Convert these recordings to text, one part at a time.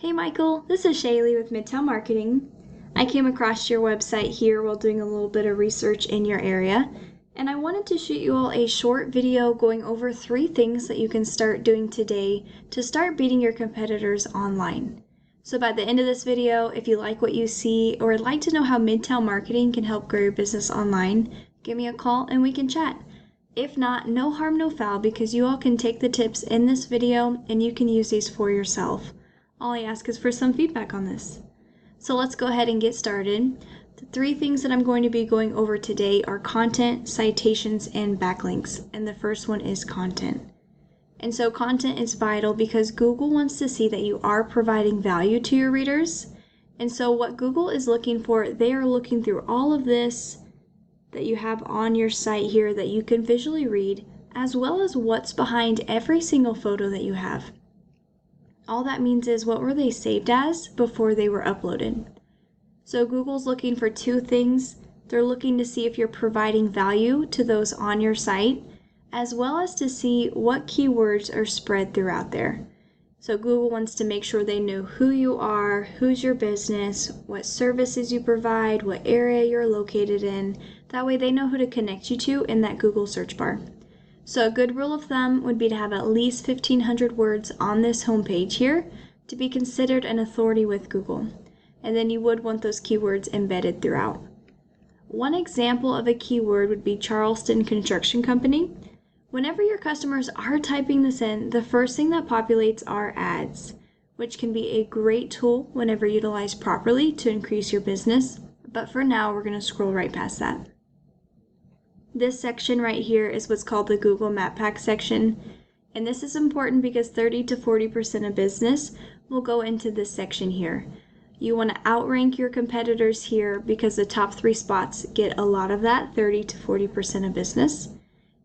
Hey Michael, this is Shaelee with Midtown Marketing. I came across your website here while doing a little bit of research in your area, and I wanted to shoot you all a short video going over 3 things that you can start doing today to start beating your competitors online. So by the end of this video, if you like what you see or would like to know how Midtown Marketing can help grow your business online, give me a call and we can chat. If not, no harm, no foul, because you all can take the tips in this video and you can use these for yourself. All I ask is for some feedback on this. So let's go ahead and get started. The 3 things that I'm going to be going over today are content, citations, and backlinks. And the first one is content. And so content is vital because Google wants to see that you are providing value to your readers. And so what Google is looking for, they are looking through all of this that you have on your site here that you can visually read, as well as what's behind every single photo that you have. All that means is what were they saved as before they were uploaded. So Google's looking for 2 things. They're looking to see if you're providing value to those on your site, as well as to see what keywords are spread throughout there. So Google wants to make sure they know who you are, who's your business, what services you provide, what area you're located in. That way they know who to connect you to in that Google search bar. So a good rule of thumb would be to have at least 1,500 words on this homepage here to be considered an authority with Google. And then you would want those keywords embedded throughout. One example of a keyword would be Charleston Construction Company. Whenever your customers are typing this in, the first thing that populates are ads, which can be a great tool whenever utilized properly to increase your business. But for now, we're going to scroll right past that. This section right here is what's called the Google Map Pack section. And this is important because 30 to 40% of business will go into this section here. You want to outrank your competitors here because the top 3 spots get a lot of that, 30 to 40% of business.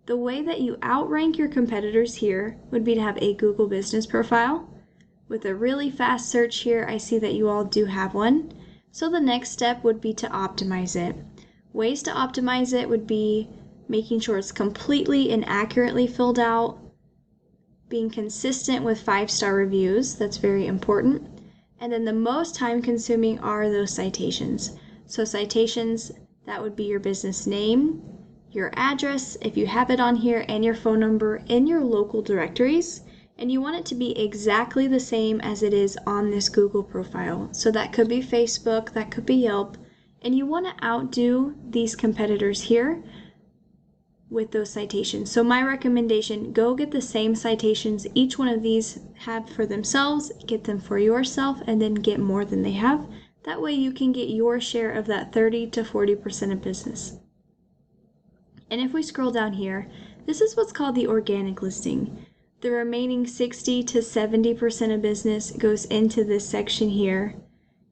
The way that you outrank your competitors here would be to have a Google business profile. With a really fast search here, I see that you all do have one. So the next step would be to optimize it. Ways to optimize it would be making sure it's completely and accurately filled out, being consistent with 5-star reviews, that's very important. And then the most time consuming are those citations. So citations, that would be your business name, your address, if you have it on here, and your phone number in your local directories. And you want it to be exactly the same as it is on this Google profile. So that could be Facebook, that could be Yelp. And you want to outdo these competitors here with those citations. So my recommendation, go get the same citations each one of these have for themselves, get them for yourself, and then get more than they have. That way you can get your share of that 30 to 40% of business. And if we scroll down here, this is what's called the organic listing. The remaining 60 to 70% of business goes into this section here.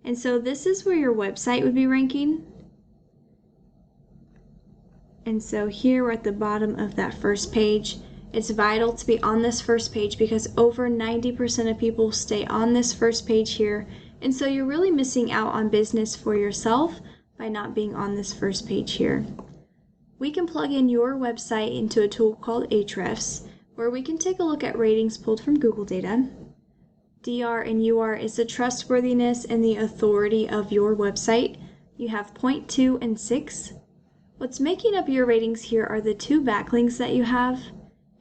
And so this is where your website would be ranking. And so here we're at the bottom of that first page. It's vital to be on this first page because over 90% of people stay on this first page here. And so you're really missing out on business for yourself by not being on this first page here. We can plug in your website into a tool called Ahrefs, where we can take a look at ratings pulled from Google data. DR and UR is the trustworthiness and the authority of your website. You have 0.2 and 6. What's making up your ratings here are the 2 backlinks that you have,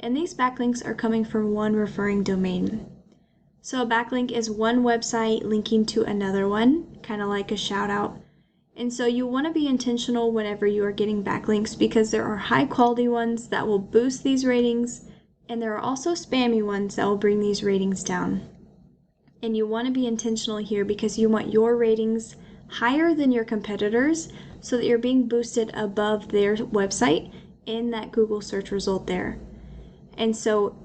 and these backlinks are coming from one referring domain. So a backlink is one website linking to another one, kind of like a shout out. And so you want to be intentional whenever you are getting backlinks because there are high quality ones that will boost these ratings, and there are also spammy ones that will bring these ratings down. And you want to be intentional here because you want your ratings higher than your competitors so that you're being boosted above their website in that Google search result there. And so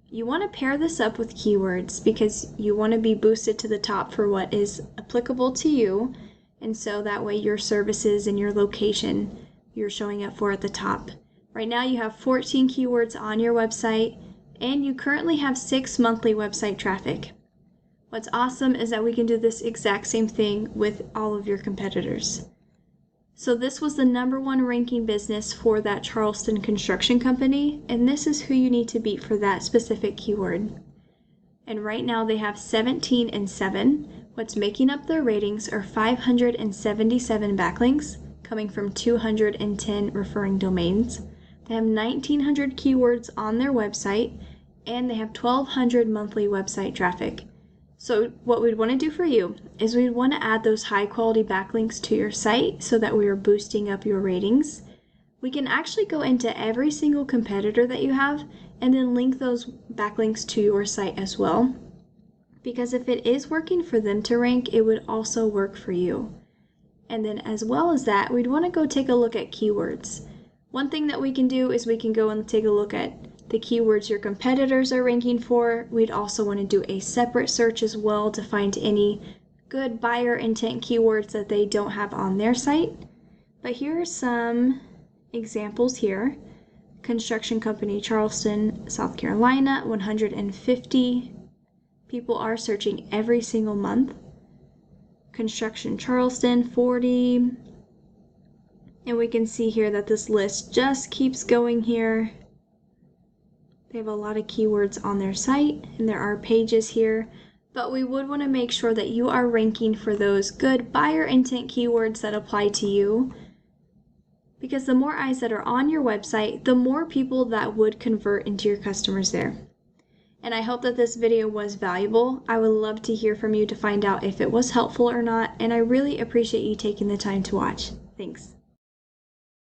you want to pair this up with keywords because you want to be boosted to the top for what is applicable to you. And so that way your services and your location you're showing up for at the top. Right now you have 14 keywords on your website and you currently have 6 monthly website traffic. What's awesome is that we can do this exact same thing with all of your competitors. So this was the #1 ranking business for that Charleston Construction Company, and this is who you need to beat for that specific keyword. And right now they have 17 and 7. What's making up their ratings are 577 backlinks coming from 210 referring domains. They have 1,900 keywords on their website, and they have 1,200 monthly website traffic. So what we'd want to do for you is we'd want to add those high quality backlinks to your site so that we are boosting up your ratings. We can actually go into every single competitor that you have and then link those backlinks to your site as well. Because if it is working for them to rank, it would also work for you. And then as well as that, we'd want to go take a look at keywords. One thing that we can do is we can go and take a look at the keywords your competitors are ranking for. We'd also want to do a separate search as well to find any good buyer intent keywords that they don't have on their site. But here are some examples here. Construction company, Charleston, South Carolina, 150 people are searching every single month. Construction Charleston, 40. And we can see here that this list just keeps going here. They have a lot of keywords on their site, and there are pages here. But we would want to make sure that you are ranking for those good buyer intent keywords that apply to you. Because the more eyes that are on your website, the more people that would convert into your customers there. And I hope that this video was valuable. I would love to hear from you to find out if it was helpful or not, and I really appreciate you taking the time to watch. Thanks.